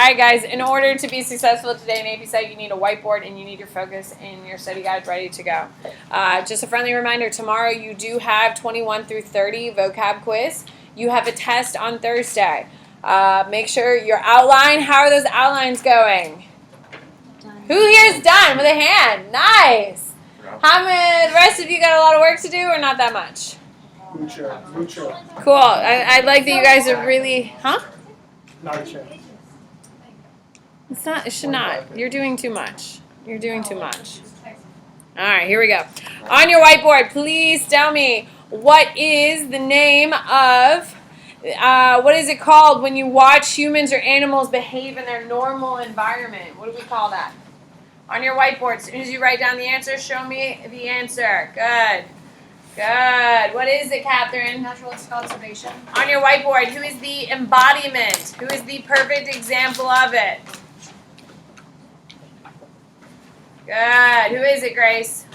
right, guys, in order to be successful today in AP Psych, you need a whiteboard and you need your focus and your study guide ready to go. Just a friendly reminder, tomorrow you do have 21 through 30 vocab quiz. You have a test on Thursday. Make sure your outline, how are those outlines going? Done. Who here is done with a hand? Nice. How many, the rest of you got a lot of work to do or not that much? Mucho. Cool. I like that you guys are really, Not a chance. It's not, it should not. You're doing too much. You're doing too much. All right, here we go. On your whiteboard, please tell me what is the name of, what is it called when you watch humans or animals behave in their normal environment? What do we call that? On your whiteboard, as soon as you write down the answer, show me the answer. Good. Good. What is it, Catherine? Naturalistic observation. On your whiteboard, who is the embodiment? Who is the perfect example of it? Good. Who is it, Grace?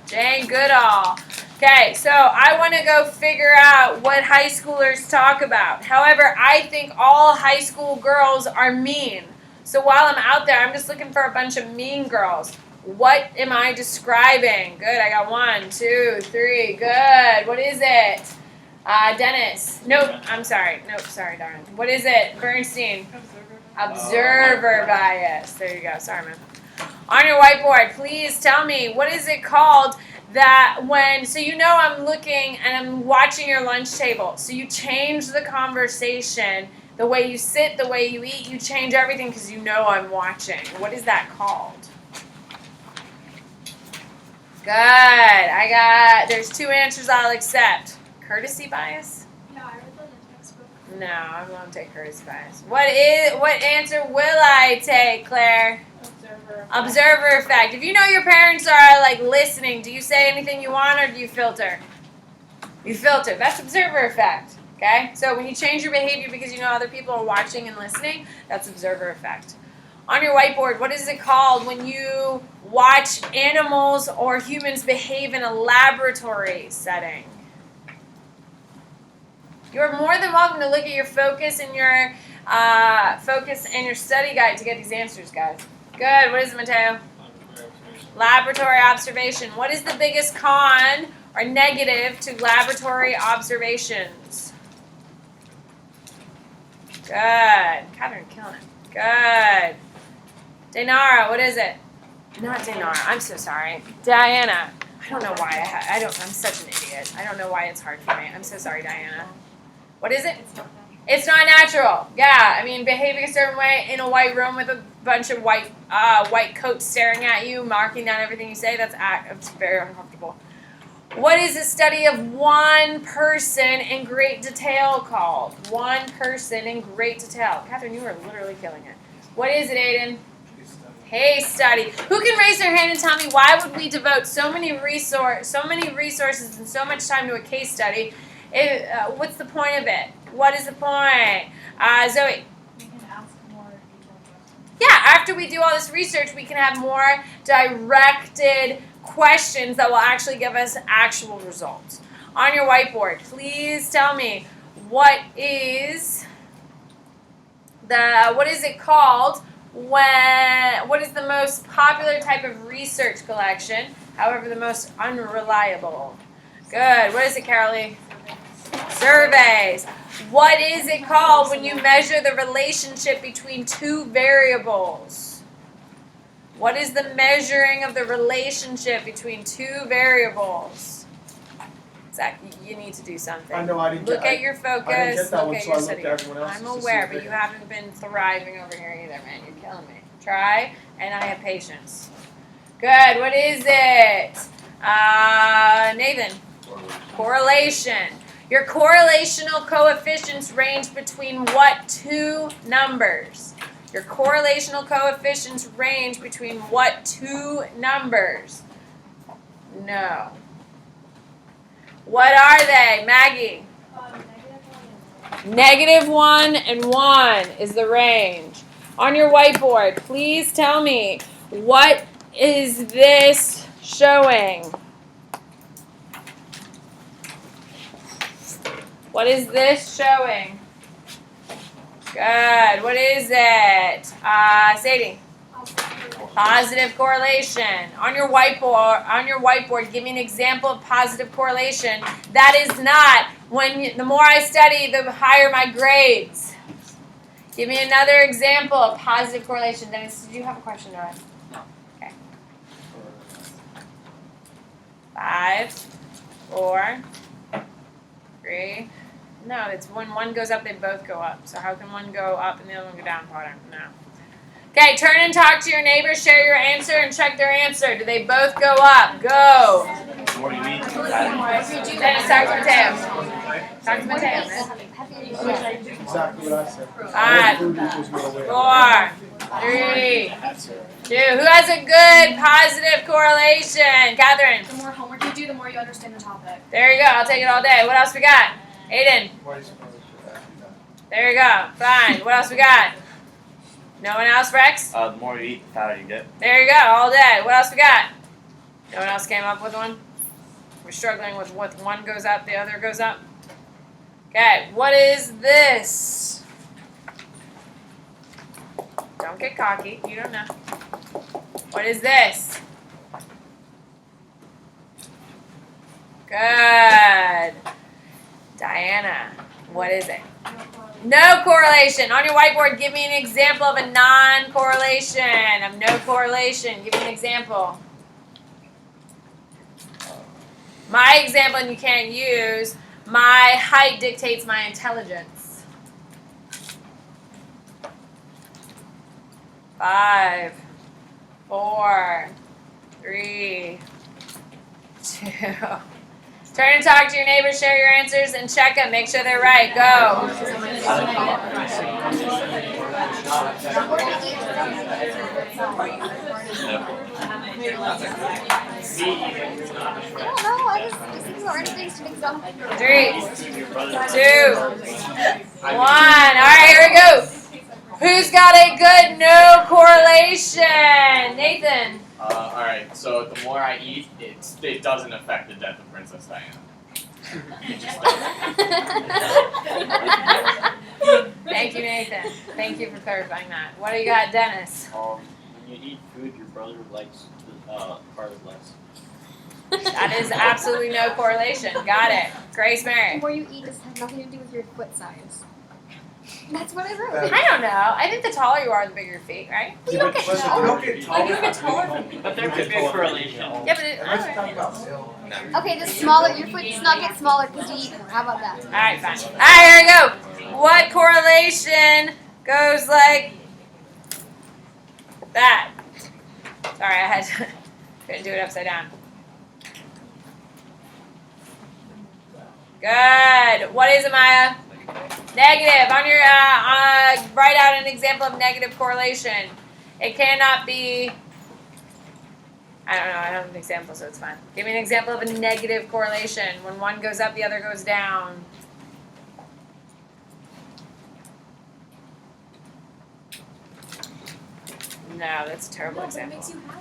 Jane Goodall. Okay, so I want to go figure out what high schoolers talk about. However, I think all high school girls are mean. So while I'm out there, I'm just looking for a bunch of mean girls. What am I describing? Good, I got 1, 2, 3. Good. What is it? Dennis. Nope, I'm sorry. Nope, sorry, darn. What is it? Bernstein. Observer bias. There you go. Sorry, man. On your whiteboard, please tell me, what is it called that when, so you know I'm looking and I'm watching your lunch table. So you change the conversation, the way you sit, the way you eat, you change everything because you know I'm watching. What is that called? Good. There's 2 answers I'll accept. Courtesy bias? No, I read that in the textbook. No, I won't take courtesy bias. What answer will I take, Claire? Observer effect. If you know your parents are like listening, do you say anything you want or do you filter? You filter. That's observer effect. Okay? So when you change your behavior because you know other people are watching and listening, that's observer effect. On your whiteboard, what is it called when you watch animals or humans behave in a laboratory setting? You're more than welcome to look at your focus and your study guide to get these answers, guys. Good. What is it, Mateo? Laboratory observation. What is the biggest con or negative to laboratory observations? Good. Catherine, killing it. Good. Dainara, what is it? Not Dainara. I'm so sorry. Diana. I don't know why I'm such an idiot. I don't know why it's hard for me. I'm so sorry, Diana. What is it? It's not natural. Yeah, I mean, behaving a certain way in a white room with a bunch of white coats staring at you, marking down everything you say, it's very uncomfortable. What is the study of one person in great detail called? One person in great detail. Catherine, you are literally killing it. What is it, Aiden? Case study. Who can raise their hand and tell me why would we devote so many resources and so much time to a case study? What's the point of it? What is the point? Zoe. We can ask more detailed questions. Yeah, after we do all this research, we can have more directed questions that will actually give us actual results. On your whiteboard, please tell me what is it called what is the most popular type of research collection, however the most unreliable? Good. What is it, Carolee? Surveys. What is it called when you measure the relationship between 2 variables? What is the measuring of the relationship between 2 variables? Zach, you need to do something. I know I didn't Look at your focus. I didn't get that Look one, at so your I looked study. at everyone else's I'm to see aware, if but they you had- haven't been thriving over here either, man. You're killing me. Try, and I have patience. Good. What is it? Nathan. Correlation. Your correlational coefficients range between what 2 numbers? Your correlational coefficients range between what 2 numbers? No. What are they, Maggie? -1 and 1 is the range. On your whiteboard, please tell me, what is this showing? What is this showing? Good. What is it? it. Sadie. Also, Positive correlation. On your whiteboard, give me an example of positive correlation. That is not the more I study, the higher my grades. Give me another example of positive correlation. Dennis, did you have a question, Noah? No. Okay. 5, 4, 3. No, it's when one goes up, they both go up. So how can one go up and the other one go down, Potter? No. Okay, turn and talk to your neighbor, share your answer, and check their answer. Do they both go up? Go. The more you eat, the Dennis, talk to Mateo. Talk to Mateo, man. Exactly what I said. 5, More food equals more weight. 4, 3, 2. Who has a good positive correlation? Catherine. the more homework you do, the more you understand the topic. There you go. I'll take it all day. What else we got? Aiden. Why is it that? There you go. Fine. What else we got? No one else, Rex? the more you eat, the fatter you get. There you go. All day. What else we got? No one else came up with one? We're struggling with what one goes up, the other goes up. Okay. What is this? Don't get cocky. You don't know. What is this? Good. Diana, what is it? No correlation. On your whiteboard, give me an example of a non-correlation, of no correlation. Give me an example. My example, and you can't use, my height dictates my intelligence. 5, 4, 3, 2. Turn and talk to your neighbors, share your answers, and check them. Make sure they're right. Go. I don't know. I just think we're things to example. 3, 2, 1. All right, here we go. Who's got a good no correlation? Nathan. Alright, so the more I eat, it doesn't affect the death of Princess Diana. It just doesn't. Thank you, Nathan. Thank you for clarifying that. What do you got, Dennis? When you eat food, your brother likes part of less. That is absolutely no correlation. Got it. Grace The Mary. more you eat, this has nothing to do with your foot size. That's what I wrote. I don't know. I think the taller you are, the bigger your feet, right? We don't get Listen, taller. we don't get taller. You get taller from me. But there could be a correlation. Yeah, but Let's talk about Okay, the smaller your foot does not get smaller because you eat more. How about that? all right, fine. All right, here we go. What correlation goes like that? Sorry, I had to, couldn't do it upside down. Good. What is it, Maya? Negative. On your write out an example of negative correlation. It cannot be. I don't know. I don't have an example, so it's fine. Give me an example of a negative correlation. When one goes up, the other goes down. No, that's a terrible No, but it example. makes you happy.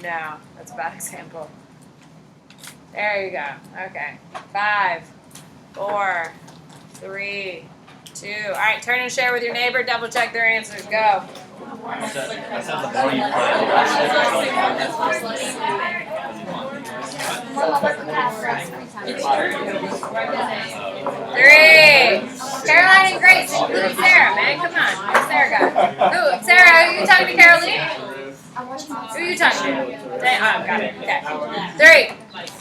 No, that's a bad example. There you go. Okay. 5, 4, 3, 2. All right, turn and share with your neighbor. Double check their answers. Go. I said the more you put, More homework we have for us every time. 3. Caroline and Grace, include Sarah, man. Come on. Where's Sarah go? Who? Sarah, are you talking to Caroline? I'm watching Who are you talking to? Oh, got it. Okay. 3,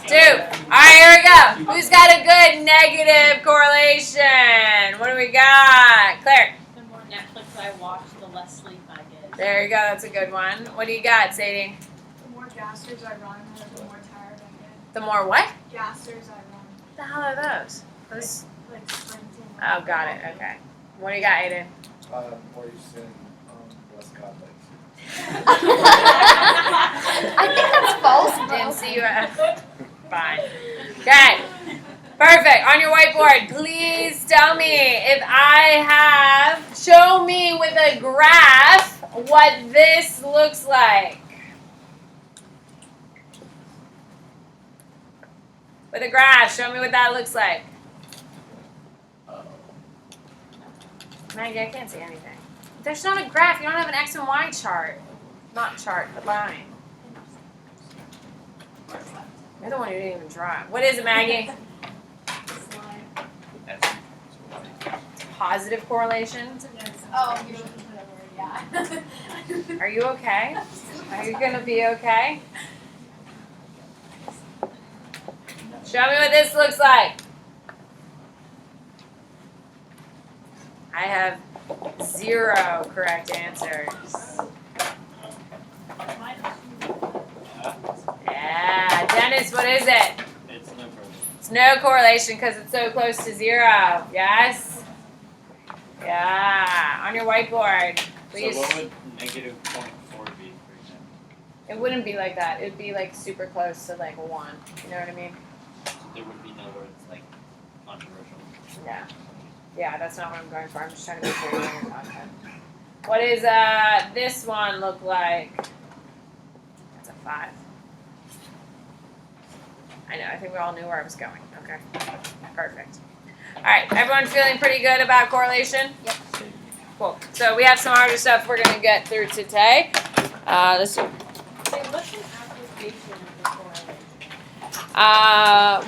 2. All right, here we go. Who's got a good negative correlation? What do we got? Claire. The more Netflix I watch, the less sleep I get. There you go. That's a good one. What do you got, Sadie? The more gassers I run, the more tired I get. The more what? Gassers I run. What the hell are those? Those? Like sprinting. Oh, got it. Okay. What do you got, Aiden? more you sin, less God likes I think that's false. Didn't see you at. Fine. Okay. Perfect. On your whiteboard, please tell me if I have. Show me with a graph what this looks like. With a graph, show me what that looks like. Maggie, I can't see anything. There's not a graph. You don't have an X and Y chart. Not chart, but line. You're the one who didn't even draw it. What is it, Maggie? Positive correlation. Oh, you whatever, yeah. Are you okay? Are you gonna be okay? Show me what this looks like. I have 0 correct answers. Yeah, Dennis, what is it? It's no problem. It's no correlation because it's so close to 0. Yes? Yeah, on your whiteboard. Please. So what would negative 0.4 be, for example? It wouldn't be like that. It would be like super close to like 1. You know what I mean? So there would be no words like controversial. Yeah. Yeah, that's not what I'm going for. I'm just trying to make sure you're in your content. What is this one look like? That's a 5. I know, I think we all knew where I was going. Okay. Perfect. Alright, everyone feeling pretty good about correlation? Yep. Cool. So we have some harder stuff we're gonna get through today. Let's see. Hey, what's an application of the correlation?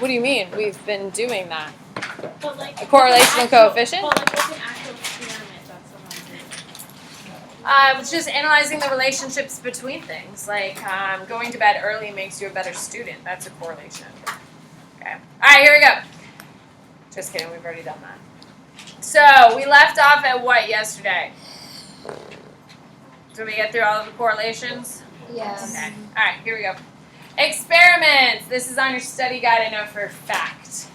What do you mean? We've been doing that. But like, A correlational coefficient? But like, what's an actual experiment that's someone did? It's just analyzing the relationships between things. Like going to bed early makes you a better student. That's a correlation. Okay. All right, here we go. Just kidding. We've already done that. So we left off at what yesterday? Did we get through all of the correlations? Yes. Okay. All right, here we go. Experiments. This is on your study guide, I know for a fact.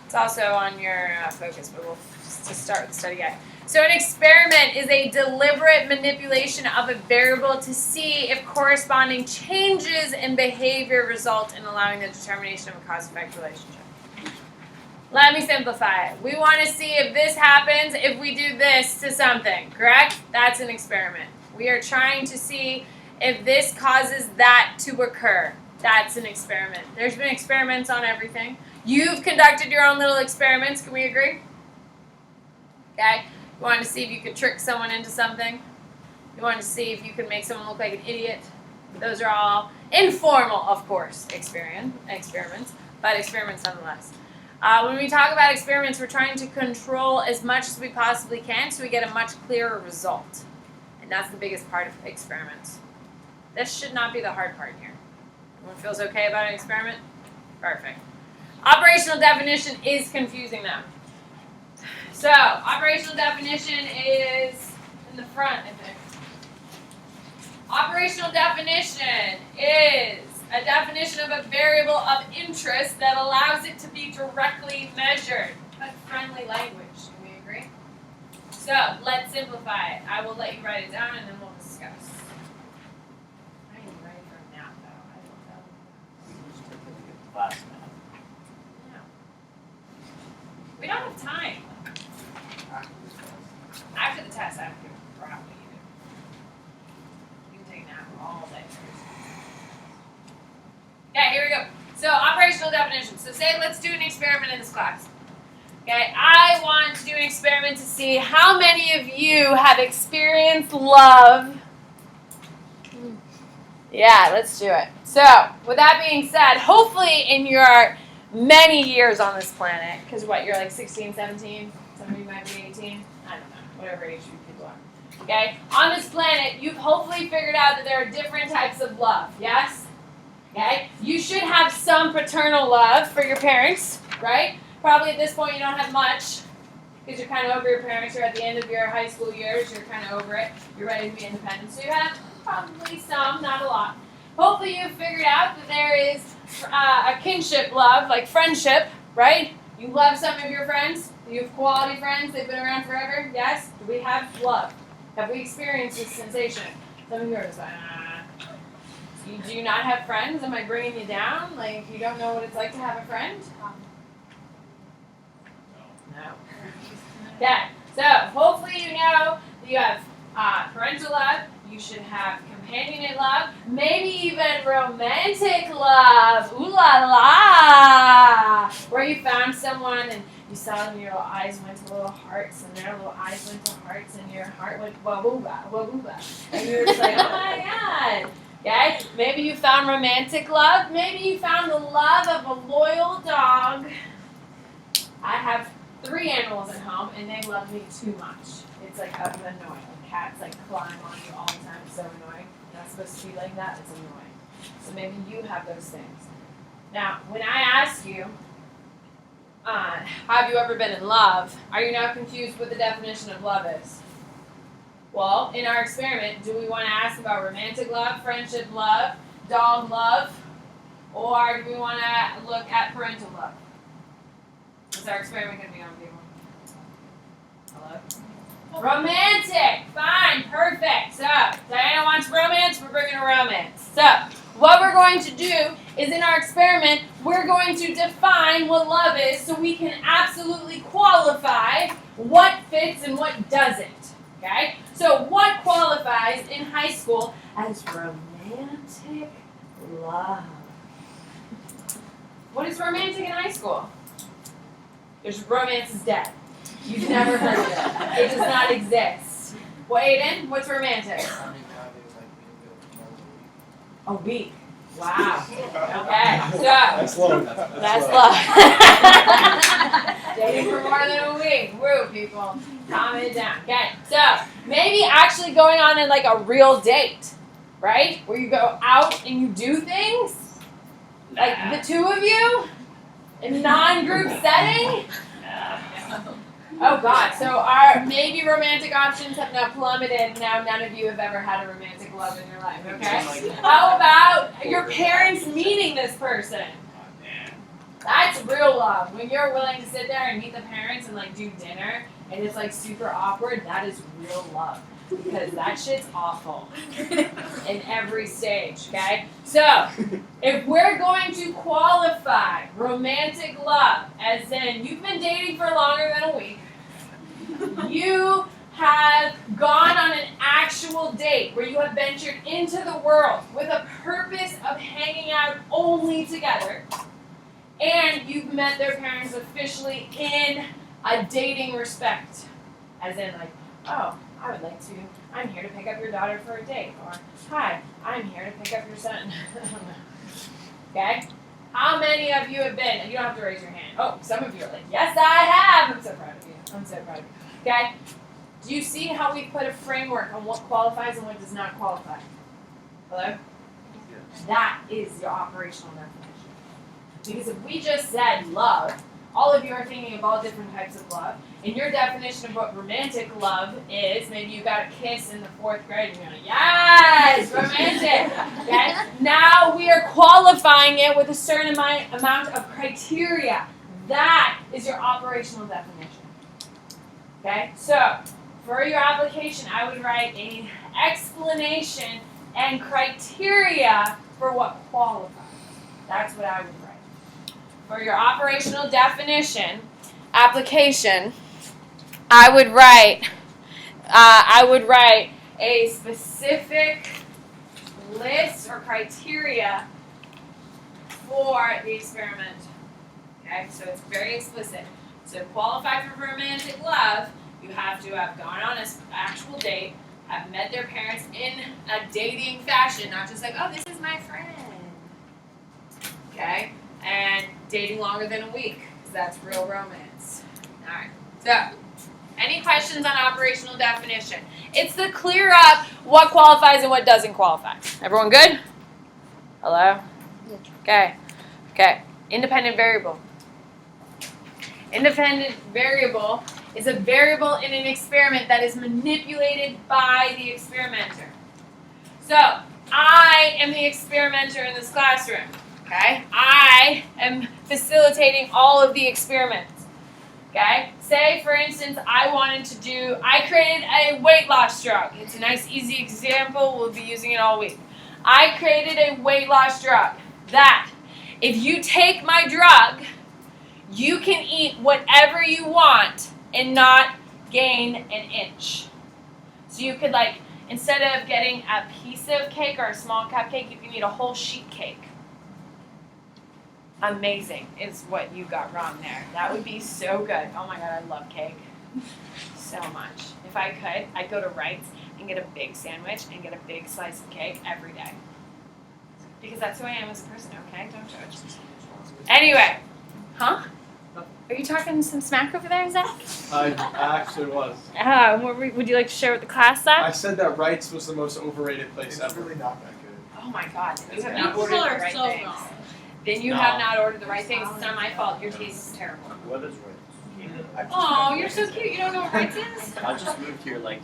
It's also on your focus, but we'll just start with the study guide. So an experiment is a deliberate manipulation of a variable to see if corresponding changes in behavior result in allowing the determination of a cause-effect relationship. Let me simplify it. We want to see if this happens if we do this to something, correct? That's an experiment. We are trying to see if this causes that to occur. That's an experiment. There's been experiments on everything. You've conducted your own little experiments. Can we agree? Okay. You wanted to see if you could trick someone into something. You wanted to see if you could make someone look like an idiot. Those are all informal, of course, experiments, but experiments nonetheless. When we talk about experiments, we're trying to control as much as we possibly can so we get a much clearer result. And that's the biggest part of experiments. This should not be the hard part here. Everyone feels okay about an experiment? Perfect. Operational definition is confusing them. So, operational definition is in the front, I think. Operational definition is a definition of a variable of interest that allows it to be directly measured. But friendly language, can we agree? So, let's simplify it. I will let you write it down and then we'll discuss. I am ready for a nap though. I don't know. We just take a look at class now. No. We don't have time. After the test, I don't give a crap what you do. You can take a nap all day. Okay, here we go. So, operational definition. So, say let's do an experiment in this class. Okay, I want to do an experiment to see how many of you have experienced love. Yeah, let's do it. So, with that being said, hopefully in your many years on this planet, because what, you're like 16, 17, some of you might be 18, I don't know, whatever age you people are. Okay, on this planet, you've hopefully figured out that there are different types of love, yes? Okay, you should have some paternal love for your parents, right? Probably at this point you don't have much, because you're kind of over your parents, you're at the end of your high school years, you're kind of over it, you're ready to be independent, so you have probably some, not a lot. Hopefully you've figured out that there is a kinship love, like friendship, right? You love some of your friends, you have quality friends, they've been around forever, yes? Do we have love? Have we experienced this sensation? Some of you are just like, do you not have friends? Am I bringing you down? Like, you don't know what it's like to have a friend? No. Okay, so hopefully you know that you have parental love, you should have companionate love, maybe even romantic love, ooh la la, where you found someone and You saw them, your little eyes went to little hearts, and their little eyes went to hearts, and your heart went wabooba, wabooba. And you were just like, oh my God. Okay? Maybe you found romantic love. Maybe you found the love of a loyal dog. I have 3 animals at home, and they love me too much. It's like annoying. Cats like climb on you all the time. It's so annoying. Not supposed to be like that. It's annoying. So maybe you have those things. Now, when I ask you, have you ever been in love? Are you now confused what the definition of love is? Well, in our experiment, do we want to ask about romantic love, friendship love, dog love, or do we want to look at parental love? What's our experiment going to be on, people? Hello? Romantic! Fine, perfect. So, Diana wants romance, we're bringing a romance. So, what we're going to do is in our experiment, we're going to define what love is so we can absolutely qualify what fits and what doesn't. Okay? So what qualifies in high school as romantic love? What is romantic in high school? There's romance is dead. You've never heard of it. It does not exist. Well, Aiden, what's romantic? I mean, nowadays, like, being good for A week. Wow. Okay. So That's love. that's love. Dating for more than a week. Woo, people. Calm it down. Okay. So maybe actually going on in like a real date, right? Where you go out and you do things, like the 2 of you, in a non-group setting. Oh God, so our maybe romantic options have now plummeted. Now none of you have ever had a romantic love in your life, okay? How about your parents meeting this person? That's real love. When you're willing to sit there and meet the parents and like do dinner and it's like super awkward, that is real love. Because that shit's awful in every stage, okay? So, if we're going to qualify romantic love as in you've been dating for longer than a week, you have gone on an actual date where you have ventured into the world with a purpose of hanging out only together, and you've met their parents officially in a dating respect, as in like, oh, I would like to, I'm here to pick up your daughter for a date, or hi, I'm here to pick up your son. Okay? How many of you have been, and you don't have to raise your hand. Oh, some of you are like, yes, I have. I'm so proud of you. I'm so proud of you. Okay? Do you see how we put a framework on what qualifies and what does not qualify? Hello? That is your operational definition. Because if we just said love, all of you are thinking of all different types of love. And your definition of what romantic love is, maybe you got a kiss in the 4th grade and you're like, yes, romantic. Okay? Now we are qualifying it with a certain amount of criteria. That is your operational definition. Okay? So, for your application, I would write an explanation and criteria for what qualifies. That's what I would write. For your operational definition, application, I would write a specific list or criteria for the experiment. Okay, so it's very explicit. So to qualify for romantic love, you have to have gone on an actual date, have met their parents in a dating fashion, not just like, oh, this is my friend. Okay, and dating longer than a week, because that's real romance. All right, so any questions on operational definition? It's to clear up what qualifies and what doesn't qualify. Everyone good? Hello? Okay. Okay. Independent variable. Independent variable is a variable in an experiment that is manipulated by the experimenter. So, I am the experimenter in this classroom. Okay? I am facilitating all of the experiments. Okay? Say, for instance, I created a weight loss drug. It's a nice, easy example. We'll be using it all week. I created a weight loss drug that, if you take my drug, you can eat whatever you want and not gain an inch. So you could, like, instead of getting a piece of cake or a small cupcake, you can eat a whole sheet cake. amazing is what you got wrong there. That would be so good. Oh my god, I love cake so much. If I could, I'd go to Wright's and get a big sandwich and get a big slice of cake every day. Because that's who I am as a person, okay? Don't judge. Anyway, huh? Are you talking some smack over there, Zach? I actually was. Would you like to share with the class, Zach? I said that Wright's was the most overrated place It's ever. really not that good. Oh my god, then you have You not ordered people the are right so things. wrong. Then you No. have not ordered the right things. It's not my fault. Your taste is terrible. What is right? Oh, you're so cute. You don't know what Wright's is? I just moved here like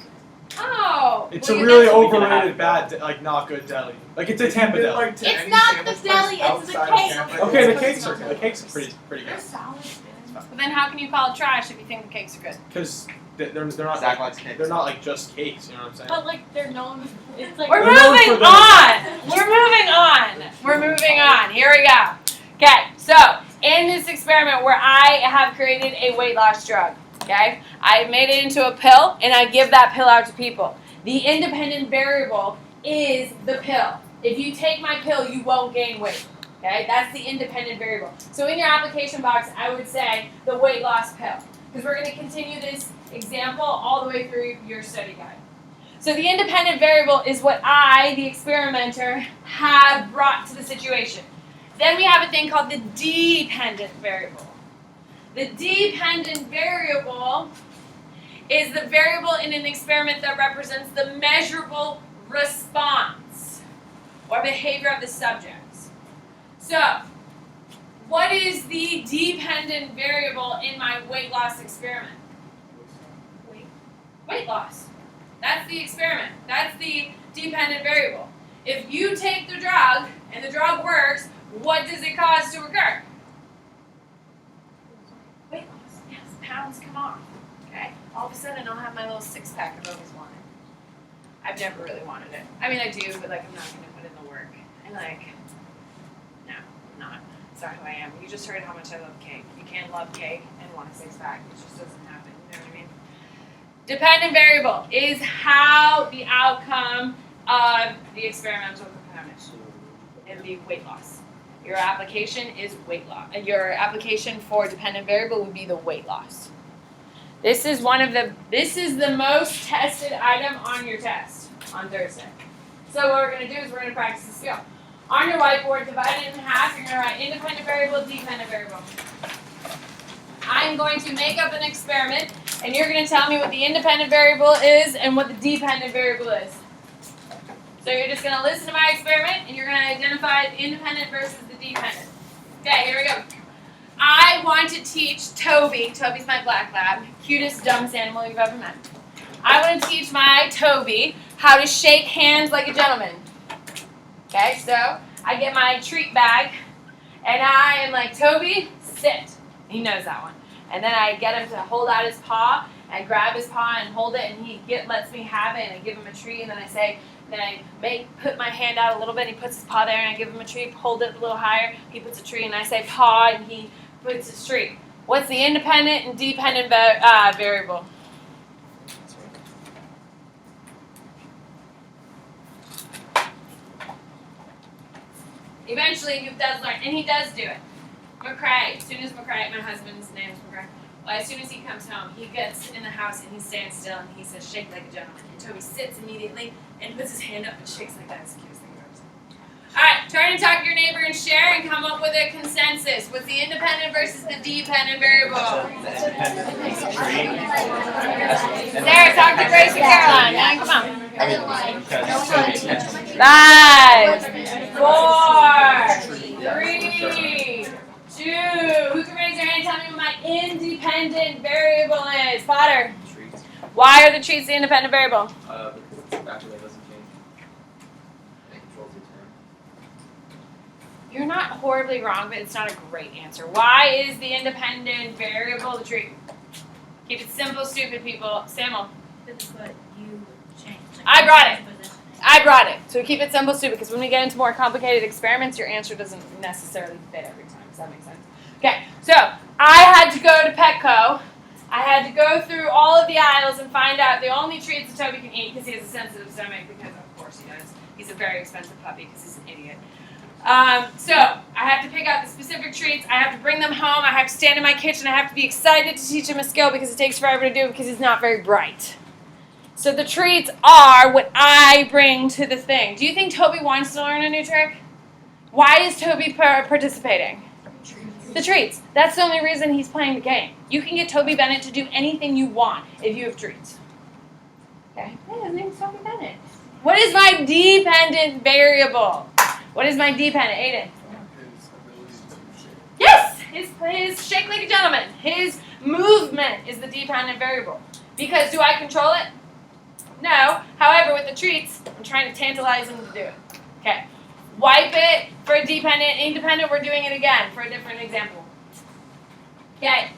Oh. It's well, a really that's what we can overrated, bad, like not good deli. Like it's a Tampa Been, deli. like, to It's any not sandwich the deli, place it's the outside of cake. Tampa, Okay, the it's cakes are like- the cakes are pretty good. But then how can you call it trash if you think the cakes are good? Because they're not Zach likes cakes. they're not like just cakes. You know what I'm saying? But like they're known. It's like We're They're known moving for them. on. We're moving on. We're moving on. Here we go. Okay, so in this experiment where I have created a weight loss drug, okay, I made it into a pill and I give that pill out to people. The independent variable is the pill. If you take my pill, you won't gain weight. Okay, that's the independent variable. So in your application box, I would say the weight loss pill, because we're going to continue this example all the way through your study guide. So the independent variable is what I, the experimenter, have brought to the situation. Then we have a thing called the dependent variable. The dependent variable is the variable in an experiment that represents the measurable response or behavior of the subjects. So, what is the dependent variable in my weight loss experiment? Weight loss. That's the experiment. That's the dependent variable. If you take the drug and the drug works, what does it cause to occur? Weight loss. Yes, pounds come off. Okay? All of a sudden I'll have my little six-pack I've always wanted. I've never really wanted it. I mean, I do, but like I'm not going to put in the work. And like, no, I'm not. It's not who I am. You just heard how much I love cake. You can't love cake and want a six-pack. It just doesn't happen. You know what I mean? Dependent variable is how the outcome of the experimental component and the weight loss. Your application is weight loss. Your application for dependent variable would be the weight loss. This is the most tested item on your test on Thursday. So what we're going to do is we're going to practice the skill. On your whiteboard, divide it in half. You're going to write independent variable, dependent variable. I'm going to make up an experiment, and you're going to tell me what the independent variable is and what the dependent variable is. So you're just going to listen to my experiment, and you're going to identify the independent versus the dependent. Okay, here we go. I want to teach Toby's my black lab, cutest, dumbest animal you've ever met. I want to teach my Toby how to shake hands like a gentleman. Okay, so I get my treat bag, and I am like, Toby, sit. He knows that one. And then I get him to hold out his paw, and grab his paw and hold it, and he lets me have it, and I give him a treat, and then I say, put my hand out a little bit, and he puts his paw there, and I give him a treat, hold it a little higher, he puts a treat, and I say paw, and he puts his treat. What's the independent and dependent variable? Eventually, he does learn, and he does do it. McCray, as soon as McCray, my husband's name is McCray, well, as soon as he comes home, he gets in the house and he stands still and he says, shake like a gentleman. And Toby sits immediately and puts his hand up and shakes like that. It's the cutest thing I've ever seen. All right, turn and talk to your neighbor and share and come up with a consensus. What's the independent versus the dependent variable? Sarah, talk to Grace and Caroline. Now, come on. Five, 4, 3, 2. Who can raise their hand and tell me what my independent variable is? Potter. Treats. Why are the treats the independent variable? Because it's a factor that doesn't change. It controls the term. You're not horribly wrong, but it's not a great answer. Why is the independent variable the treat? Keep it simple, stupid people. Samuel. It's what you change. I brought it. I brought it. So keep it simple, stupid, because when we get into more complicated experiments, your answer doesn't necessarily fit every time. Does that make sense? Okay, so I had to go to Petco. I had to go through all of the aisles and find out the only treats that Toby can eat because he has a sensitive stomach, because of course he does. He's a very expensive puppy because he's an idiot. So I have to pick out the specific treats. I have to bring them home. I have to stand in my kitchen. I have to be excited to teach him a skill because it takes forever to do it because he's not very bright. So the treats are what I bring to the thing. Do you think Toby wants to learn a new trick? Why is Toby participating? The treats. That's the only reason he's playing the game. You can get Toby Bennett to do anything you want if you have treats. Okay? Yeah, his name's Toby Bennett. What is my dependent variable? What is my dependent, Aiden? Yes! His shake like a gentleman. His movement is the dependent variable. Because do I control it? No. However, with the treats, I'm trying to tantalize him to do it. Okay. Wipe it for dependent, independent. We're doing it again for a different example. Okay.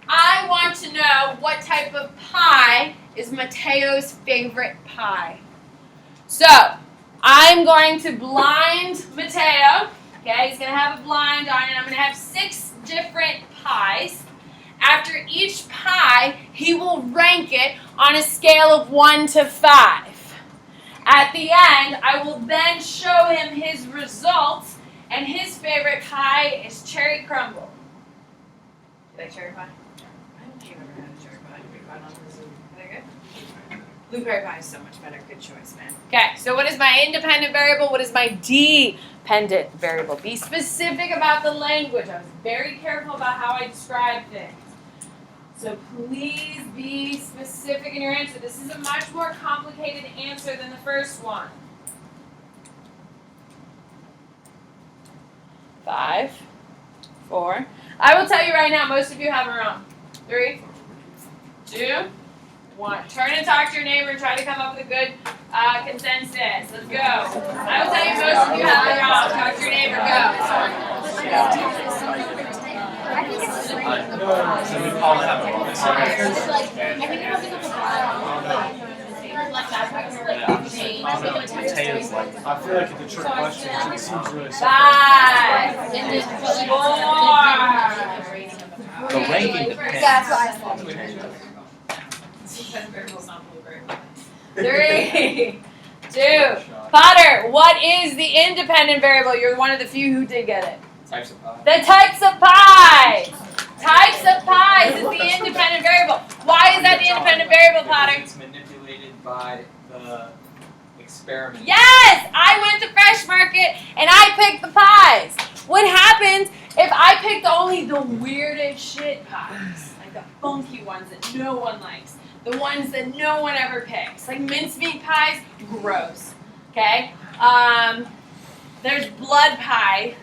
I want to know what type of pie is Mateo's favorite pie. So, I'm going to blind Mateo. Okay, he's going to have a blind on, and I'm going to have 6 different pies. After each pie, he will rank it on a scale of 1 to 5. At the end, I will then show him his results, and his favorite pie is cherry crumble. You like cherry pie? I don't think I've ever had a cherry pie. Are they good? Blueberry pie is so much better. Good choice, man. Okay, so what is my independent variable? What is my dependent variable? Be specific about the language. I was very careful about how I describe things. So please be specific in your answer. This is a much more complicated answer than the first one. 5, 4. I will tell you right now, most of you have it wrong. 3, 2, 1. Turn and talk to your neighbor and try to come up with a good consensus. Let's go. I will tell you most of you have it wrong. Talk to your neighbor. Go. I think it's So we call that a bonus. Mateo's like, I feel like it's a trick question. It seems really simple. 5, 4, the ranking depends. That's what I said. 3, 2. Potter, what is the independent variable? You're one of the few who did get it. Types of pie. The types of pies. Types of pies is the independent variable. Why is that the independent variable, Potter? It's manipulated by the experiment. Yes! I went to Fresh Market and I picked the pies. What happens if I picked only the weirdest shit pies? Like the funky ones that no one likes. The ones that no one ever picks. Like mincemeat pies, gross. Okay? There's blood pie.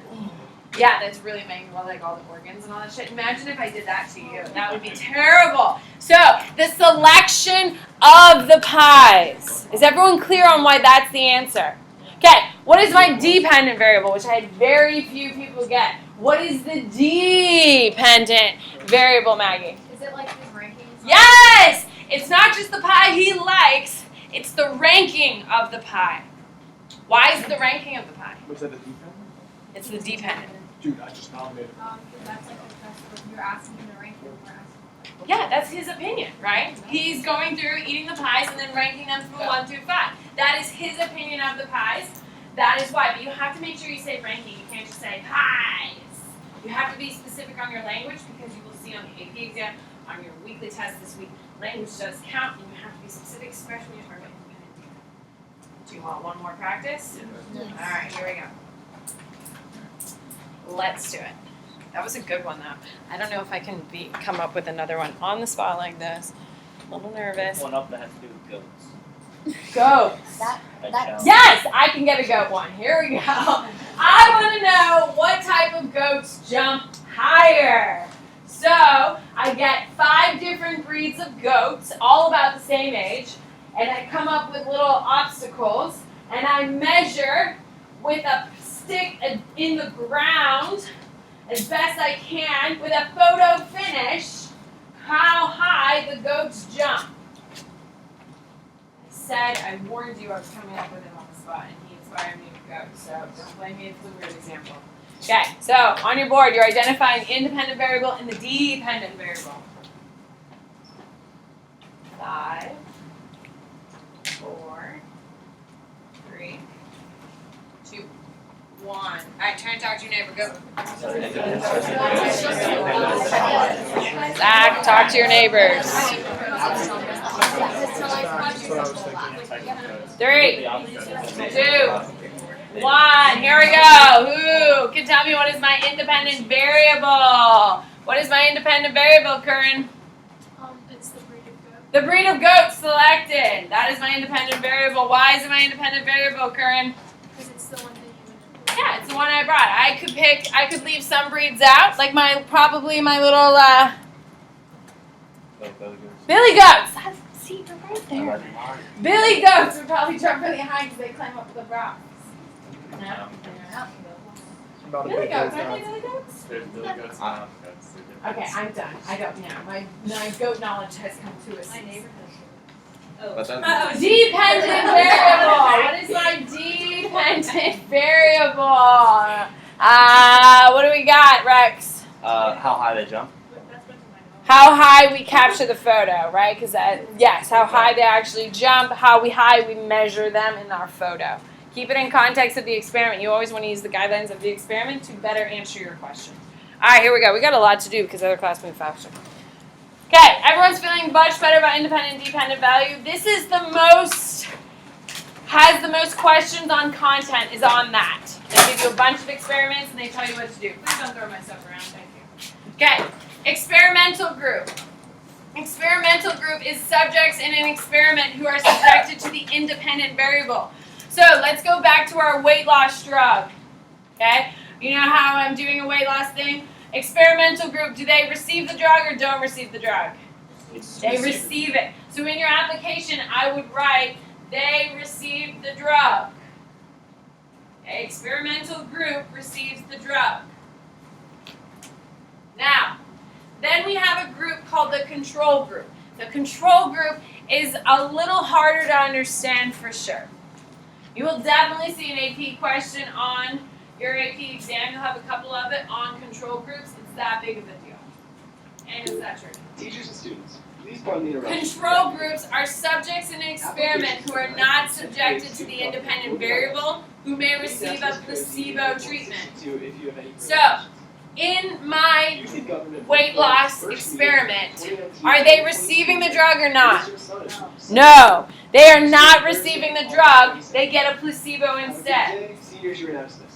Yeah, that's really making like all the organs and all that shit. Imagine if I did that to you. That would be terrible. So, the selection of the pies. Is everyone clear on why that's the answer? Okay, what is my dependent variable, which I had very few people get? What is the dependent variable, Maggie? Is it like his rankings? Yes! It's not just the pie he likes, it's the ranking of the pie. Why is it the ranking of the pie? Was that a defense? It's the dependent. Dude, I just nominated. That's like you're asking him to rank it. Yeah, that's his opinion, right? He's going through eating the pies and then ranking them from 1 through 5. That is his opinion of the pies. That is why. But you have to make sure you say ranking. You can't just say pies. You have to be specific on your language because you will see on the AP exam, on your weekly test this week, language does count and you have to be specific, especially when you're talking about independent. Do you want one more practice? Yes. All right, here we go. Let's do it. That was a good one, though. I don't know if I can come up with another one on the spot like this. A little nervous. One up that has to do with goats. Goats. That challenge. Yes, I can get a goat one. Here we go. I want to know what type of goats jump higher. So I get 5 different breeds of goats, all about the same age, and I come up with little obstacles, and I measure with a stick in the ground as best I can with a photo finish how high the goats jump. I warned you I was coming up with him on the spot, and he inspired me to go. So don't blame me if it's a weird example. Okay, so on your board, you're identifying the independent variable and the dependent variable. 5, 4, 3, 2, 1. One. Alright, try and talk to your neighbor. Go. Zach, talk to your neighbors. That's what I was thinking. 3, 2, 1. Here we go. Who can tell me what is my independent variable? What is my independent variable, Curran? It's the breed of goat. The breed of goat selected. That is my independent variable. Why is it my independent variable, Curran? Because it's the one that you would. Yeah, it's the one I brought. I could leave some breeds out, like probably my little Billy goats. See, they're right there. Billy goats would probably jump really high because they climb up the rocks. No, they're not. About a Billy big goats, goat aren't they now. Billy goats? There's Billy goats and Alex goats. They're different. Okay, I'm done. I don't know. My goat knowledge has come to a cease. But then, Dependent variable. What is my dependent variable? What do we got, Rex? How high they jump? How high we capture the photo, right? Because yes, how high they actually jump, how high we measure them in our photo. Keep it in context of the experiment. You always want to use the guidelines of the experiment to better answer your question. All right, here we go. We got a lot to do because other class move faster. Okay, everyone's feeling much better about independent and dependent value. This is has the most questions on content is on that. They give you a bunch of experiments and they tell you what to do. Please don't throw my stuff around, thank you. Okay, experimental group. Experimental group is subjects in an experiment who are subjected to the independent variable. So let's go back to our weight loss drug. Okay, you know how I'm doing a weight loss thing? Experimental group, do they receive the drug or don't receive the drug? They receive it. So in your application, I would write, they receive the drug. Okay, experimental group receives the drug. Now, then we have a group called the control group. The control group is a little harder to understand for sure. You will definitely see an AP question on your AP exam. You'll have a couple of it on control groups. It's that big of a deal. And it's that tricky. Teachers and students, please pardon the interruption. Control groups are subjects in an experiment who are not subjected to the independent variable, who may receive a placebo treatment. So, in my weight loss experiment, are they receiving the drug or not? No, they are not receiving the drug. They get a placebo instead.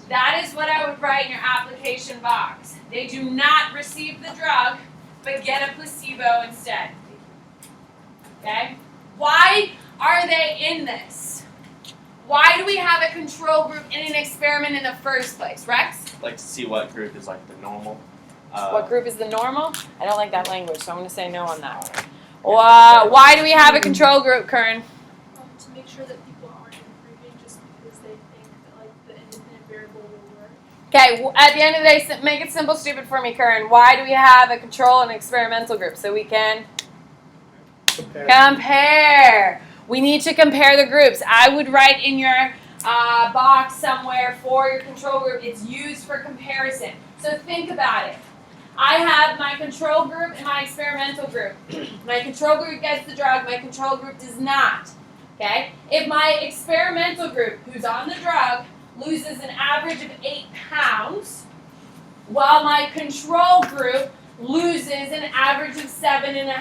That is what I would write in your application box. They do not receive the drug, but get a placebo instead. Okay? Why are they in this? Why do we have a control group in an experiment in the first place, Rex? Like to see what group is like the normal. What group is the normal? I don't like that language, so I'm going to say no on that. Why do we have a control group, Kern? To make sure that people aren't improving just because they think that like the independent variable will work. Okay, at the end of the day, make it simple, stupid for me, Kern. Why do we have a control and experimental group? So we can compare. We need to compare the groups. I would write in your box somewhere for your control group, it's used for comparison. So think about it. I have my control group and my experimental group. My control group gets the drug, my control group does not. Okay? If my experimental group, who's on the drug, loses an average of 8 pounds, while my control group loses an average of 7.5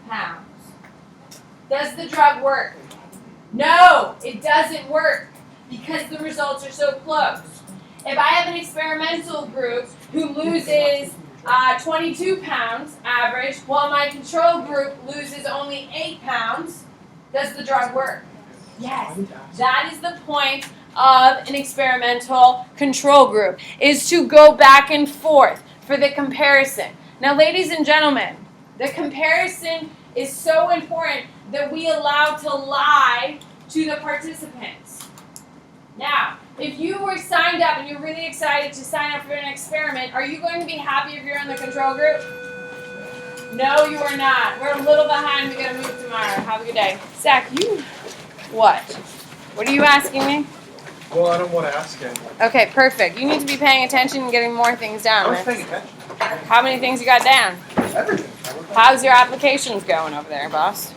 pounds. Does the drug work? No, it doesn't work because the results are so close. If I have an experimental group who loses 22 pounds average, while my control group loses only 8 pounds, does the drug work? Yes. That is the point of an experimental control group, is to go back and forth for the comparison. Now, ladies and gentlemen, the comparison is so important that we allow to lie to the participants. Now, if you were signed up and you're really excited to sign up for an experiment, are you going to be happy if you're in the control group? No, you are not. We're a little behind. We got to move tomorrow. Have a good day. Zach, you... What? What are you asking me? Well, I don't want to ask him. Okay, perfect. You need to be paying attention and getting more things down. I was paying attention. How many things you got down? Everything. How's your applications going over there, boss?